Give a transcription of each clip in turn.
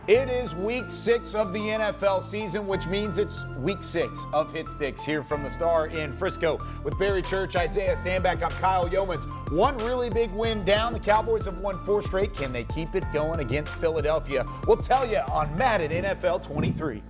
It is week 6 of the NFL season, which means it's week 6 of Hit Sticks here from the Star in Frisco. With Barry Church, Isaiah Stanback, I'm Kyle Youmans. One really big win down. The Cowboys have won 4 straight. Can they keep it going against Philadelphia? We'll tell you on Madden NFL 23.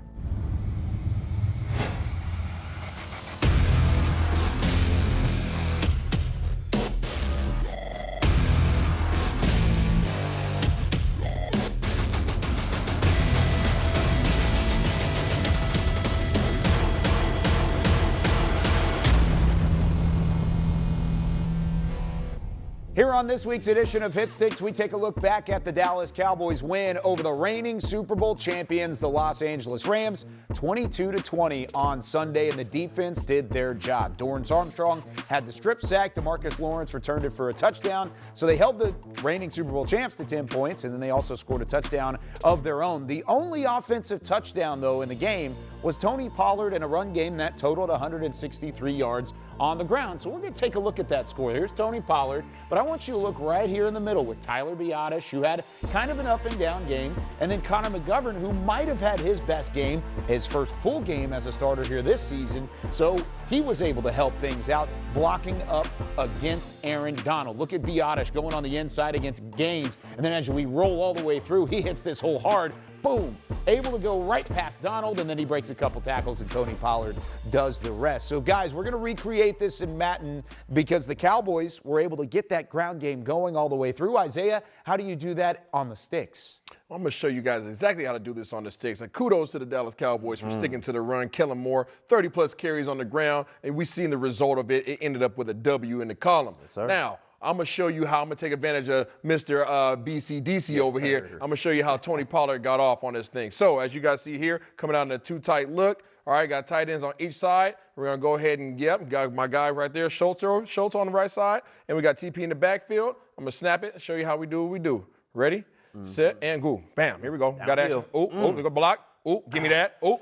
Here on this week's edition of Hit Sticks, we take a look back at the Dallas Cowboys win over the reigning Super Bowl champions, the Los Angeles Rams, 22-20 on Sunday, and the defense did their job. Dorrance Armstrong had the strip sack. DeMarcus Lawrence returned it for a touchdown. So they held the reigning Super Bowl champs to 10 points, and then they also scored a touchdown of their own. The only offensive touchdown, though, in the game was Tony Pollard in a run game that totaled 163 yards on the ground. So we're going to take a look at that score. Here's Tony Pollard, but I want you to look right here in the middle with Tyler Biadasz, who had kind of an up and down game, and then Connor McGovern, who might have had his best game, his first full game as a starter here this season. So he was able to help things out, blocking up against Aaron Donald. Look at Biadasz going on the inside against Gaines, and then as we roll all the way through, he hits this hole hard. Boom, able to go right past Donald, and then he breaks a couple tackles, and Tony Pollard does the rest. So, guys, we're going to recreate this in Madden because the Cowboys were able to get that ground game going all the way through. Isaiah, how do you do that on the sticks? I'm going to show you guys exactly how to do this on the sticks. And kudos to the Dallas Cowboys for sticking to the run. Kellen Moore, 30-plus carries on the ground, and we've seen the result of it. It ended up with a W in the column. Yes, sir. Now, I'm going to show you how I'm going to take advantage of Mr. BCDC over here. I'm going to show you how Tony Pollard got off on this thing. So, as you guys see here, coming out in a too-tight look. All right, got tight ends on each side. We're going to go ahead and, got my guy right there, Schultz on the right side. And we got TP in the backfield. I'm going to snap it and show you how we do what we do. Ready, set, and go. Bam, here we go. Got action. Oh, we go block. Oh, give me that. Oh,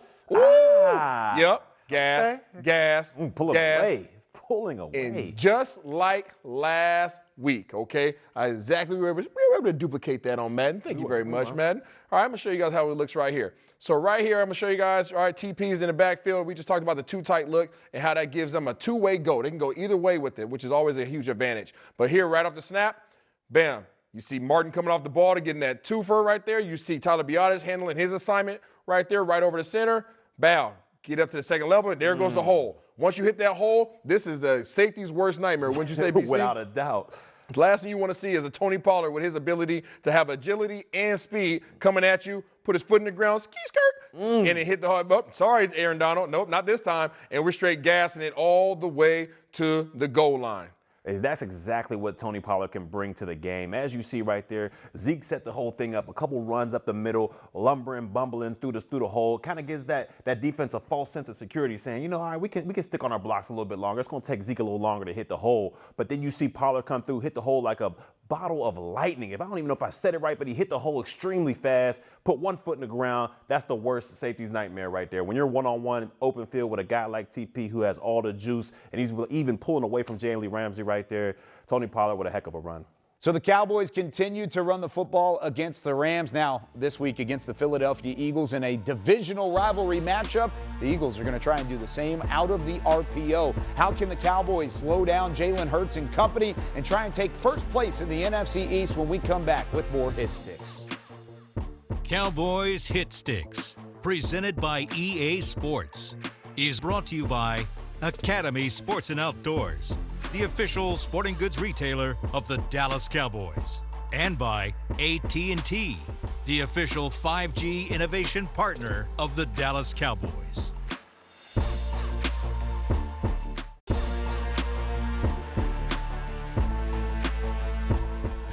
yep. Gas, Okay. gas, Pulling gas. away. Pulling away. And just like last week, okay, we were able to duplicate that on Madden. Thank you very much, Madden. All right, I'm going to show you guys how it looks right here. So right here, I'm going to show you guys, all right, TP's in the backfield. We just talked about the too-tight look and how that gives them a two-way go. They can go either way with it, which is always a huge advantage. But here, right off the snap, bam. You see Martin coming off the ball to getting that twofer right there. You see Tyler Biadasz handling his assignment right there, right over the center. Bow. Get up to the second level, and there goes the hole. Once you hit that hole, this is the safety's worst nightmare. Wouldn't you say, BC? Without a doubt. The last thing you want to see is a Tony Pollard with his ability to have agility and speed coming at you, put his foot in the ground, ski skirt, and it hit the hard. Oh, sorry, Aaron Donald. Nope, not this time. And we're straight gassing it all the way to the goal line. That's exactly what Tony Pollard can bring to the game. As you see right there, Zeke set the whole thing up. A couple runs up the middle, lumbering, bumbling through the hole. Kind of gives that defense a false sense of security, saying, you know, all right, we can stick on our blocks a little bit longer. It's going to take Zeke a little longer to hit the hole. But then you see Pollard come through, hit the hole like a bottle of lightning. I don't even know if I said it right, but he hit the hole extremely fast, put one foot in the ground. That's the worst safety's nightmare right there. When you're one-on-one open field with a guy like TP who has all the juice, and he's even pulling away from Jalen Lee Ramsey right there, Tony Pollard with a heck of a run. So the Cowboys continue to run the football against the Rams. Now, this week against the Philadelphia Eagles in a divisional rivalry matchup. The Eagles are going to try and do the same out of the RPO. How can the Cowboys slow down Jalen Hurts and company and try and take first place in the NFC East when we come back with more Hit Sticks? Cowboys Hit Sticks, presented by EA Sports, is brought to you by Academy Sports and Outdoors, the official sporting goods retailer of the Dallas Cowboys, and by AT&T, the official 5G innovation partner of the Dallas Cowboys.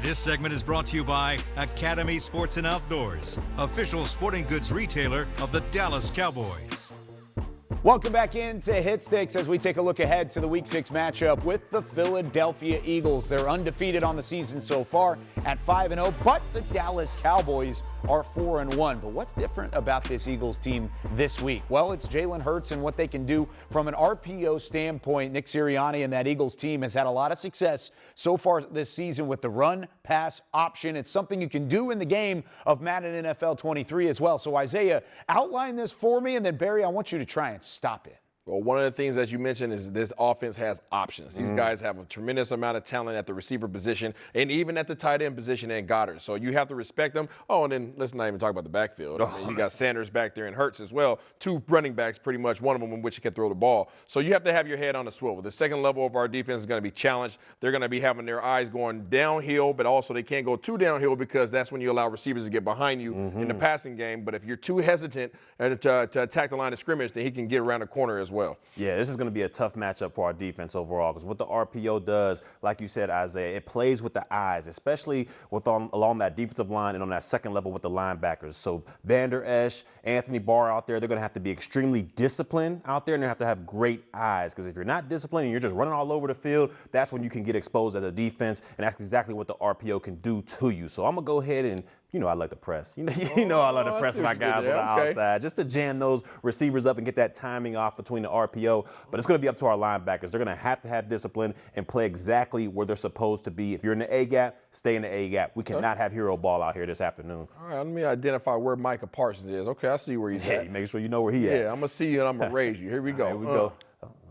This segment is brought to you by Academy Sports and Outdoors, official sporting goods retailer of the Dallas Cowboys. Welcome back into Hit Sticks as we take a look ahead to the Week 6 matchup with the Philadelphia Eagles. They're undefeated on the season so far at 5-0, but the Dallas Cowboys are 4-1. But what's different about this Eagles team this week? Well, it's Jalen Hurts and what they can do from an RPO standpoint. Nick Sirianni and that Eagles team has had a lot of success so far this season with the run-pass option. It's something you can do in the game of Madden NFL 23 as well. So, Isaiah, outline this for me, and then, Barry, I want you to try and stop it. Well, one of the things that you mentioned is this offense has options. These guys have a tremendous amount of talent at the receiver position and even at the tight end position and Goddard. So you have to respect them. Oh, and then let's not even talk about the backfield. I mean, you got Sanders back there and Hurts as well. 2 running backs, pretty much, one of them in which you can throw the ball. So you have to have your head on the swivel. The second level of our defense is going to be challenged. They're going to be having their eyes going downhill, but also they can't go too downhill because that's when you allow receivers to get behind you in the passing game. But if you're too hesitant to attack the line of scrimmage, then he can get around the corner as well. Yeah, this is going to be a tough matchup for our defense overall because what the RPO does, like you said, Isaiah, it plays with the eyes, especially along that defensive line and on that second level with the linebackers. So Vander Esch, Anthony Barr out there, they're going to have to be extremely disciplined out there, and they have to have great eyes because if you're not disciplined and you're just running all over the field, that's when you can get exposed as a defense, and that's exactly what the RPO can do to you. So I'm going to go ahead and I like to press. I love to press my guys on the outside just to jam those receivers up and get that timing off between the RPO. But it's going to be up to our linebackers. They're going to have discipline and play exactly where they're supposed to be. If you're in the A-gap, stay in the A-gap. We cannot have hero ball out here this afternoon. All right, let me identify where Micah Parsons is. Okay, I see where he's at. Make sure you know where he at. Yeah, I'm going to see you and I'm going to raise you. Here we go. Here we go.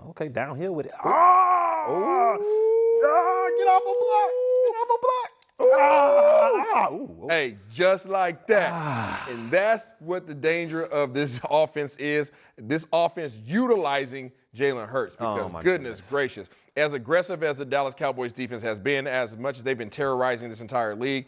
Okay, downhill with it. Get off a block. Get off a block. Hey, just like that. And that's what the danger of this offense is. This offense utilizing Jalen Hurts because goodness gracious. As aggressive as the Dallas Cowboys defense has been, as much as they've been terrorizing this entire league,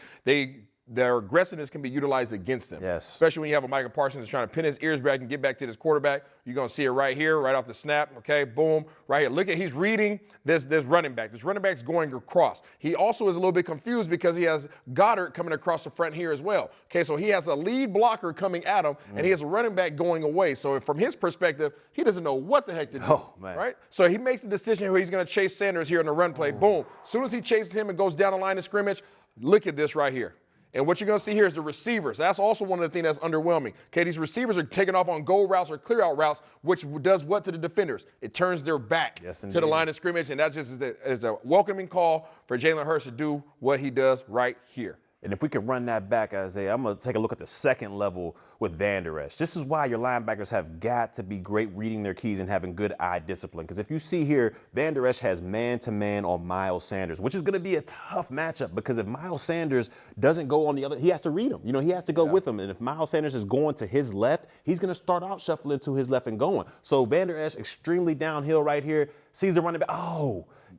their aggressiveness can be utilized against them. Yes. Especially when you have a Micah Parsons that's trying to pin his ears back and get back to this quarterback. You're going to see it right here, right off the snap. Okay, boom, right here. Look at, he's reading this running back. This running back's going across. He also is a little bit confused because he has Goddard coming across the front here as well. Okay, so he has a lead blocker coming at him, and he has a running back going away. So from his perspective, he doesn't know what the heck to do. Oh, man. Right? So he makes the decision where he's going to chase Sanders here in the run play. Boom. As soon as he chases him and goes down the line of scrimmage, look at this right here. And what you're going to see here is the receivers. That's also one of the things that's underwhelming. Okay, these receivers are taking off on goal routes or clear out routes, which does what to the defenders? It turns their back to the line of scrimmage, and that just is a welcoming call for Jalen Hurts to do what he does right here. And if we can run that back, Isaiah, I'm going to take a look at the second level with Vander Esch. This is why your linebackers have got to be great reading their keys and having good eye discipline. Because if you see here, Vander Esch has man-to-man on Miles Sanders, which is going to be a tough matchup because if Miles Sanders doesn't go on the other, he has to read him. He has to go with him. And if Miles Sanders is going to his left, he's going to start out shuffling to his left and going. So Vander Esch extremely downhill right here, sees the running back.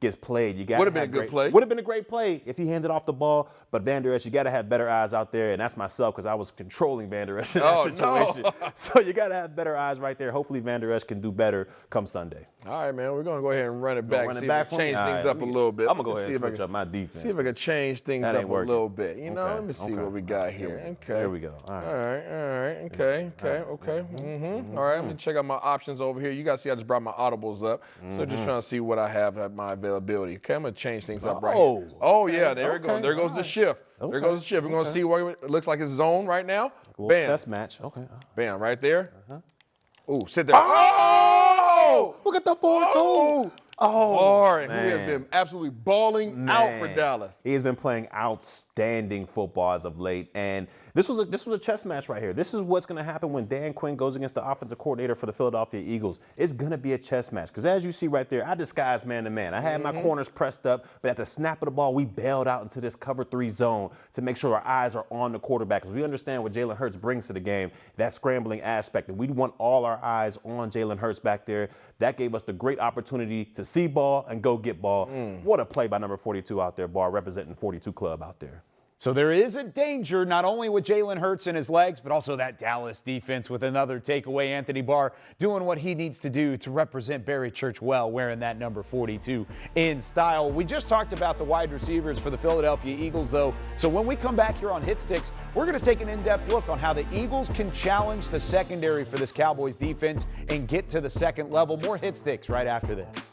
Gets played. You got would have been a good play. Would have been a great play if he handed off the ball. But Vander Esch, you got to have better eyes out there, and that's myself because I was controlling Vander Esch in that situation. No. So you got to have better eyes right there. Hopefully Vander Esch can do better come Sunday. All right, man. We're going to go ahead and run it back. Change things up a little bit. I'm going to go ahead and switch up my defense. See if I can change things up a little bit. Let me see what we got here. Okay. Here we go. All right. Okay. All right, let me check out my options over here. You guys see I just brought my audibles up. So just trying to see what I have at my availability. Okay, I'm going to change things up right here. Oh, yeah, there it goes. There goes the shift. There goes the shift. We're going to see what it looks like it's zone right now. Bam. Chess match. Okay. Bam, right there. Ooh, sit there. Look at the 4-2. Warren, who has been absolutely balling out for Dallas. He has been playing outstanding football as of late, and this was a chess match right here. This is what's going to happen when Dan Quinn goes against the offensive coordinator for the Philadelphia Eagles. It's going to be a chess match because as you see right there, I disguised man-to-man. I had my corners pressed up, but at the snap of the ball, we bailed out into this cover 3 zone to make sure our eyes are on the quarterback because we understand what Jalen Hurts brings to the game, that scrambling aspect, and we want all our eyes on Jalen Hurts back there. That gave us the great opportunity to see ball and go get ball. What a play by number 42 out there, Bar, representing 42 Club out there. So there is a danger not only with Jalen Hurts and his legs, but also that Dallas defense with another takeaway. Anthony Barr doing what he needs to do to represent Barry Church well, wearing that number 42 in style. We just talked about the wide receivers for the Philadelphia Eagles, though. So when we come back here on Hit Sticks, we're going to take an in-depth look on how the Eagles can challenge the secondary for this Cowboys defense and get to the second level. More Hit Sticks right after this.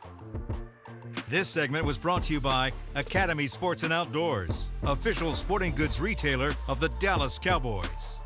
This segment was brought to you by Academy Sports and Outdoors, official sporting goods retailer of the Dallas Cowboys.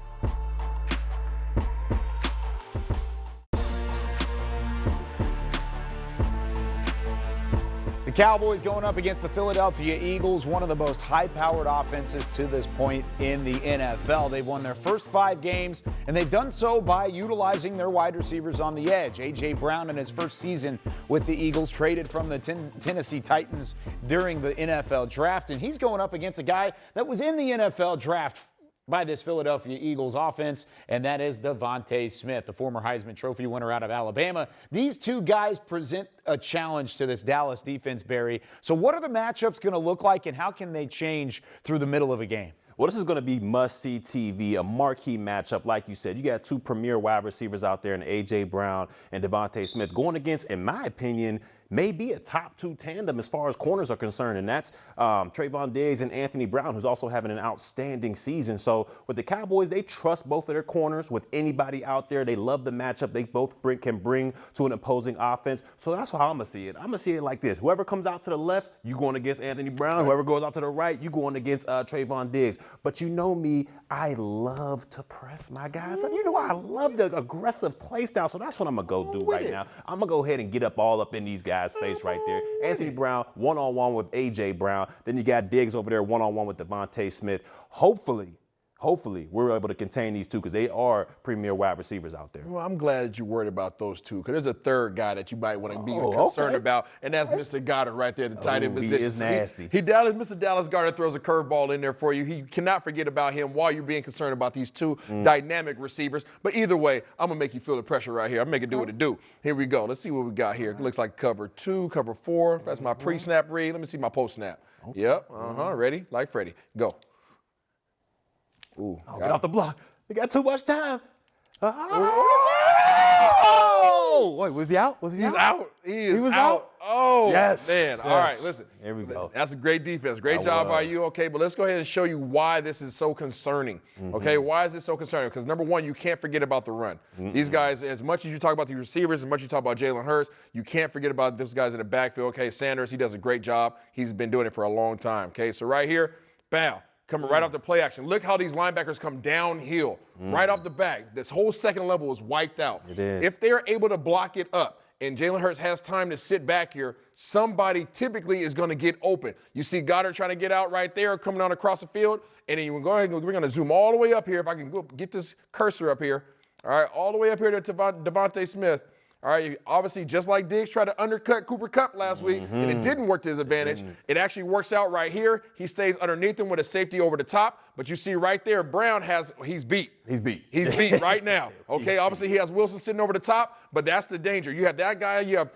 Cowboys going up against the Philadelphia Eagles, one of the most high-powered offenses to this point in the NFL. They've won their first 5 games, and they've done so by utilizing their wide receivers on the edge. A.J. Brown, in his first season with the Eagles, traded from the Tennessee Titans during the NFL draft, and he's going up against a guy that was in the NFL draft by this Philadelphia Eagles offense, and that is Devontae Smith, the former Heisman Trophy winner out of Alabama. These two guys present a challenge to this Dallas defense, Barry. So what are the matchups going to look like, and how can they change through the middle of a game? Well, this is going to be must-see TV, a marquee matchup. Like you said, you got 2 premier wide receivers out there in A.J. Brown and Devontae Smith going against, in my opinion, may be a top 2 tandem as far as corners are concerned, and that's Trayvon Diggs and Anthony Brown, who's also having an outstanding season. So with the Cowboys, they trust both of their corners. With anybody out there, they love the matchup they both can bring to an opposing offense. So that's how I'm going to see it. I'm going to see it like this. Whoever comes out to the left, you going against Anthony Brown. Whoever goes out to the right, you going against Trayvon Diggs. But you know me, I love to press my guys. You know, I love the aggressive play style. So that's what I'm going to go do right now. I'm going to go ahead and get all up in these guys' face right there. Anthony Brown, one-on-one with A.J. Brown. Then you got Diggs over there, one-on-one with Devontae Smith. Hopefully, we're able to contain these two because they are premier wide receivers out there. Well, I'm glad that you're worried about those two because there's a third guy that you might want to be concerned about, and that's Mr. Goddard right there, the tight end position. He is nasty. Mr. Dallas Goddard throws a curveball in there for you. You cannot forget about him while you're being concerned about these two dynamic receivers. But either way, I'm going to make you feel the pressure right here. I'm going to make it do what it do. Here we go. Let's see what we got here. It looks like cover 2, cover 4. That's my pre-snap read. Let me see my post-snap. Yep. Ready? Like Freddie. Go. Ooh, get off the block. They got too much time. Wait, was he out? He's out. He was out. Oh, yes. Man. All right, listen. Here we go. That's a great defense. Great job by you. Okay, but let's go ahead and show you why this is so concerning. Okay, why is this so concerning? Because number one, you can't forget about the run. These guys, as much as you talk about the receivers, as much as you talk about Jalen Hurts, you can't forget about those guys in the backfield. Okay, Sanders, he does a great job. He's been doing it for a long time. Okay, so right here, bam. Coming right off the play action. Look how these linebackers come downhill right off the back. This whole second level is wiped out. It is. If they're able to block it up and Jalen Hurts has time to sit back here, somebody typically is going to get open. You see Goddard trying to get out right there, coming on across the field, and then we're going to zoom all the way up here. If I can get this cursor up here. All right, all the way up here to Devontae Smith. All right, obviously, just like Diggs tried to undercut Cooper Kupp last week, and it didn't work to his advantage, it actually works out right here. He stays underneath him with a safety over the top, but you see right there, Brown he's beat. He's beat right now. Okay, obviously, he has Wilson sitting over the top, but that's the danger. You have that guy, you have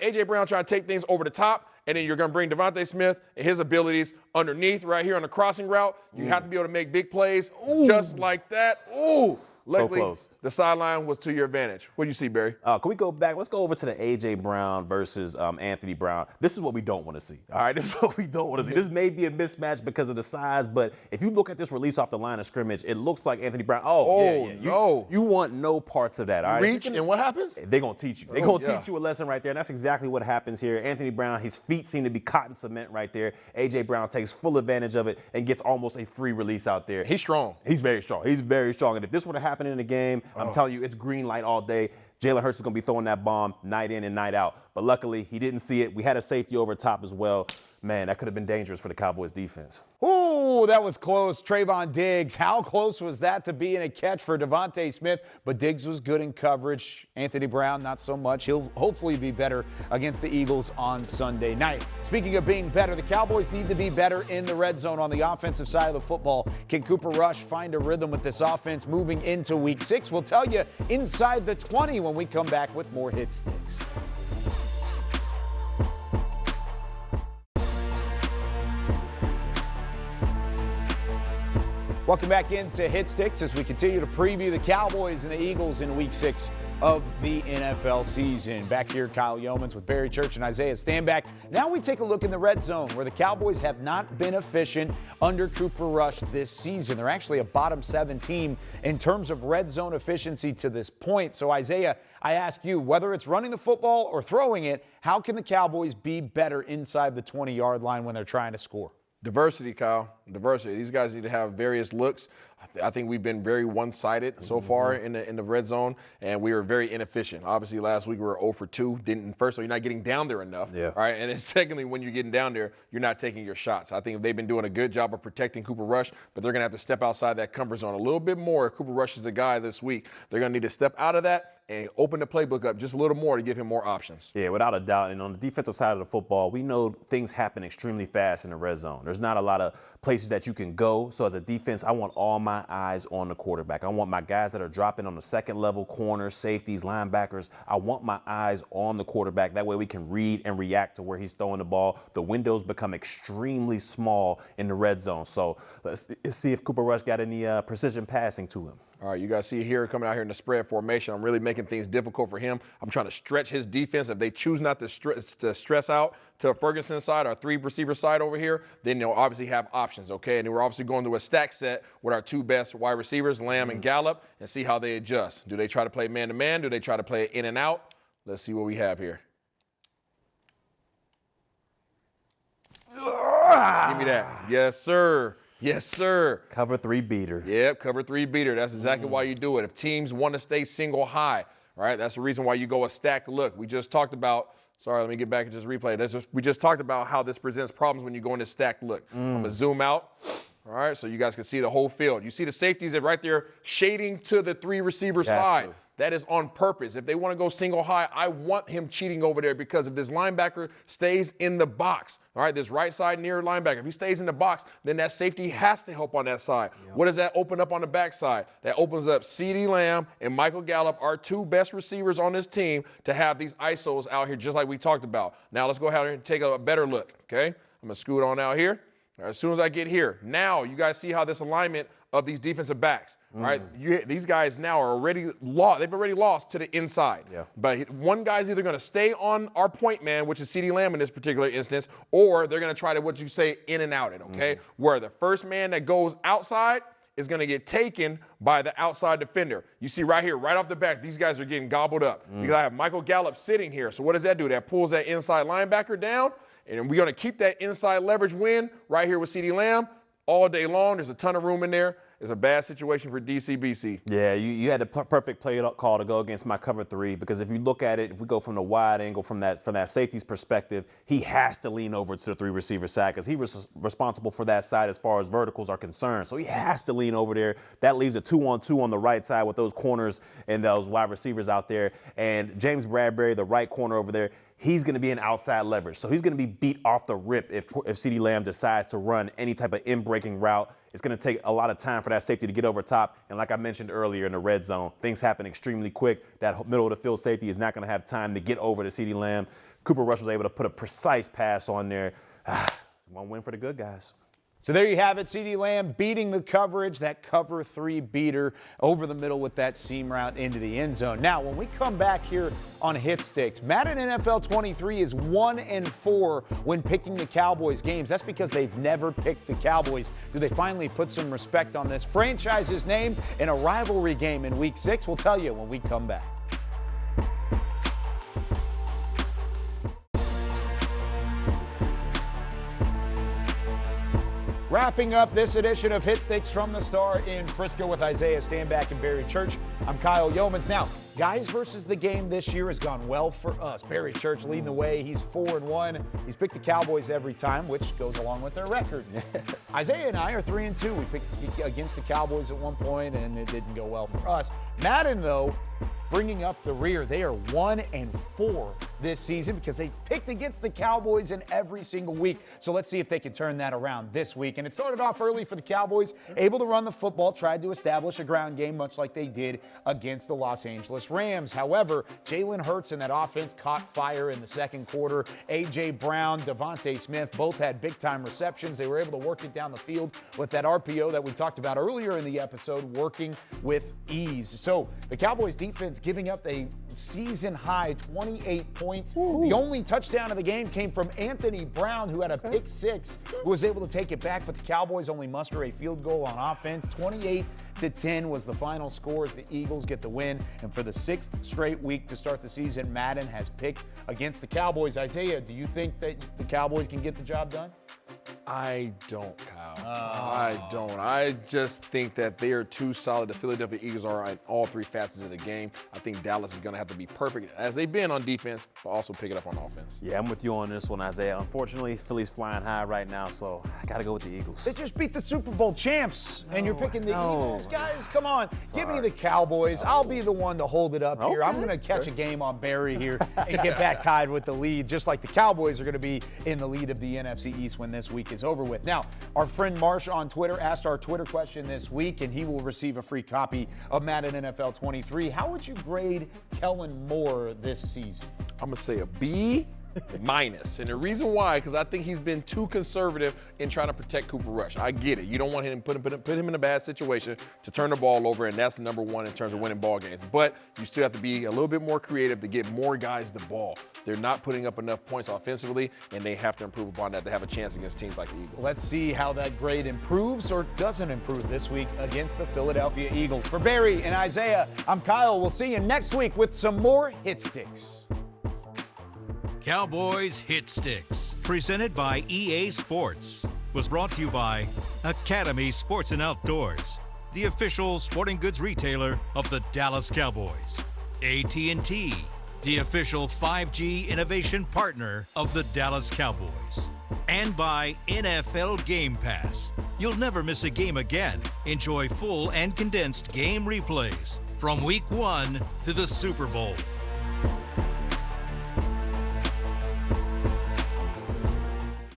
A.J. Brown trying to take things over the top, and then you're going to bring Devontae Smith and his abilities underneath right here on the crossing route. You have to be able to make big plays just like that. Ooh. Luckily, so close. The sideline was to your advantage. What do you see, Barry? Can we go back? Let's go over to the A.J. Brown versus Anthony Brown. This is what we don't want to see. All right, this is what we don't want to see. This may be a mismatch because of the size, but if you look at this release off the line of scrimmage, it looks like Anthony Brown. You want no parts of that. All right, reach, and what happens? They're going to teach you. They're going to teach you a lesson right there, and that's exactly what happens here. Anthony Brown, his feet seem to be cotton cement right there. A.J. Brown takes full advantage of it and gets almost a free release out there. He's strong. He's very strong. He's very strong, and if this were to happen in the game, I'm telling you, it's green light all day. Jalen Hurts is going to be throwing that bomb night in and night out. But luckily, he didn't see it. We had a safety over top as well. Man, that could have been dangerous for the Cowboys defense. Ooh, that was close. Trayvon Diggs. How close was that to being a catch for Devontae Smith? But Diggs was good in coverage. Anthony Brown, not so much. He'll hopefully be better against the Eagles on Sunday night. Speaking of being better, the Cowboys need to be better in the red zone on the offensive side of the football. Can Cooper Rush find a rhythm with this offense moving into Week 6? We'll tell you inside the 20 when we come back with more Hit Sticks. Welcome back into Hit Sticks as we continue to preview the Cowboys and the Eagles in Week 6 of the NFL season. Back here, Kyle Youmans with Barry Church and Isaiah Stanback. Now we take a look in the red zone where the Cowboys have not been efficient under Cooper Rush this season. They're actually a bottom 7 team in terms of red zone efficiency to this point. So Isaiah, I ask you, whether it's running the football or throwing it, how can the Cowboys be better inside the 20-yard line when they're trying to score? Diversity, Kyle. Diversity. These guys need to have various looks. I think we've been very one-sided so far in the red zone, and we were very inefficient. Obviously, last week we were 0 for 2. First of all, you're not getting down there enough. Yeah. All right, and then secondly, when you're getting down there, you're not taking your shots. I think they've been doing a good job of protecting Cooper Rush, but they're going to have to step outside that comfort zone a little bit more. If Cooper Rush is the guy this week, they're going to need to step out of that and open the playbook up just a little more to give him more options. Yeah, without a doubt. And on the defensive side of the football, we know things happen extremely fast in the red zone. There's not a lot of places that you can go. So as a defense, I want all my eyes on the quarterback. I want my guys that are dropping on the second level, corners, safeties, linebackers. I want my eyes on the quarterback. That way we can read and react to where he's throwing the ball. The windows become extremely small in the red zone. So let's see if Cooper Rush got any precision passing to him. All right, you guys see here coming out here in the spread formation. I'm really making things difficult for him. I'm trying to stretch his defense. If they choose not to stress out to Ferguson's side, our 3 receiver side over here, then they'll obviously have options, okay? And then we're obviously going to a stack set with our 2 best wide receivers, Lamb and Gallup, and see how they adjust. Do they try to play man-to-man? Do they try to play in and out? Let's see what we have here. Give me that. Yes, sir. Yes, sir. Cover 3 beater. Yep, cover 3 beater. That's exactly why you do it. If teams want to stay single high, right, that's the reason why you go a stacked look. We just talked about, sorry, let me get back and just replay. We just talked about how this presents problems when you go into stacked look. I'm going to zoom out. All right, so you guys can see the whole field. You see the safeties that right there shading to the 3 receiver side. That is on purpose. If they want to go single high, I want him cheating over there because if this linebacker stays in the box, all right, this right side near linebacker, if he stays in the box, then that safety has to help on that side. Yep. What does that open up on the backside? That opens up CeeDee Lamb and Michael Gallup, our 2 best receivers on this team, to have these ISOs out here just like we talked about. Now let's go ahead and take a better look, okay? I'm going to scoot on out here. Right, as soon as I get here, now you guys see how this alignment of these defensive backs, all right? These guys now are already lost. They've already lost to the inside. Yeah. But one guy's either going to stay on our point man, which is CeeDee Lamb in this particular instance, or they're going to try to, what you say, in and out it, okay? Where the first man that goes outside is going to get taken by the outside defender. You see right here, right off the back, these guys are getting gobbled up. Because I have Michael Gallup sitting here. So what does that do? That pulls that inside linebacker down. And we're going to keep that inside leverage win right here with CeeDee Lamb all day long. There's a ton of room in there. It's a bad situation for DCBC. Yeah, you had the perfect play call to go against my cover 3 because if you look at it, if we go from the wide angle from that safety's perspective, he has to lean over to the 3 receiver side because he was responsible for that side as far as verticals are concerned. So he has to lean over there. That leaves a 2-on-2 on the right side with those corners and those wide receivers out there. And James Bradbury, the right corner over there, he's going to be an outside leverage. So he's going to be beat off the rip if CeeDee Lamb decides to run any type of in-breaking route. It's going to take a lot of time for that safety to get over top. And like I mentioned earlier in the red zone, things happen extremely quick. That middle of the field safety is not going to have time to get over to CeeDee Lamb. Cooper Rush was able to put a precise pass on there. One win for the good guys. So there you have it, CeeDee Lamb beating the coverage, that cover 3 beater over the middle with that seam route into the end zone. Now, when we come back here on Hit Sticks, Madden NFL 23 is 1-4 when picking the Cowboys games. That's because they've never picked the Cowboys. Do they finally put some respect on this franchise's name in a rivalry game in Week 6? We'll tell you when we come back. Wrapping up this edition of Hit Sticks from the Star in Frisco with Isaiah Stanback and Barry Church. I'm Kyle Youmans. Now, guys versus the game this year has gone well for us. Barry Church leading the way. He's 4-1. He's picked the Cowboys every time, which goes along with their record. Yes. Isaiah and I are 3-2. We picked against the Cowboys at one point, and it didn't go well for us. Madden, though, bringing up the rear. They are 1-4 this season because they've picked against the Cowboys in every single week. So let's see if they can turn that around this week. And it started off early for the Cowboys, able to run the football, tried to establish a ground game much like they did against the Los Angeles Rams. However, Jalen Hurts and that offense caught fire in the second quarter. A.J. Brown, Devontae Smith both had big-time receptions. They were able to work it down the field with that RPO that we talked about earlier in the episode, working with ease. So the Cowboys defense giving up a season-high 28 points. Ooh. The only touchdown of the game came from Anthony Brown, who had a pick six, who was able to take it back, but the Cowboys only muster a field goal on offense. 28-10 was the final score as the Eagles get the win. And for the 6th straight week to start the season, Madden has picked against the Cowboys. Isaiah, do you think that the Cowboys can get the job done? I don't, Kyle. I don't. I just think that they are too solid. The Philadelphia Eagles are in all three facets of the game. I think Dallas is going to have to be perfect, as they've been on defense, but also pick it up on offense. Yeah, I'm with you on this one, Isaiah. Unfortunately, Philly's flying high right now, so I got to go with the Eagles. They just beat the Super Bowl champs, and you're picking the Eagles? Guys, come on. Give me the Cowboys. I'll be the one to hold it up here. I'm going to catch a game on Barry here and get back tied with the lead, just like the Cowboys are going to be in the lead of the NFC East when this week is over with. Now, our friend Marsh on Twitter asked our Twitter question this week, and he will receive a free copy of Madden NFL 23. How would you grade Kellen Moore this season? I'm going to say a B-. And the reason why, because I think he's been too conservative in trying to protect Cooper Rush. I get it. You don't want him to put him in a bad situation to turn the ball over, and that's the number one in terms of winning ball games. But you still have to be a little bit more creative to get more guys the ball. They're not putting up enough points offensively, and they have to improve upon that to have a chance against teams like the Eagles. Let's see how that grade improves or doesn't improve this week against the Philadelphia Eagles. For Barry and Isaiah, I'm Kyle. We'll see you next week with some more Hit Sticks. Cowboys Hit Sticks, presented by EA Sports, was brought to you by Academy Sports and Outdoors, the official sporting goods retailer of the Dallas Cowboys. AT&T, the official 5G innovation partner of the Dallas Cowboys. And by NFL Game Pass. You'll never miss a game again. Enjoy full and condensed game replays from Week 1 to the Super Bowl.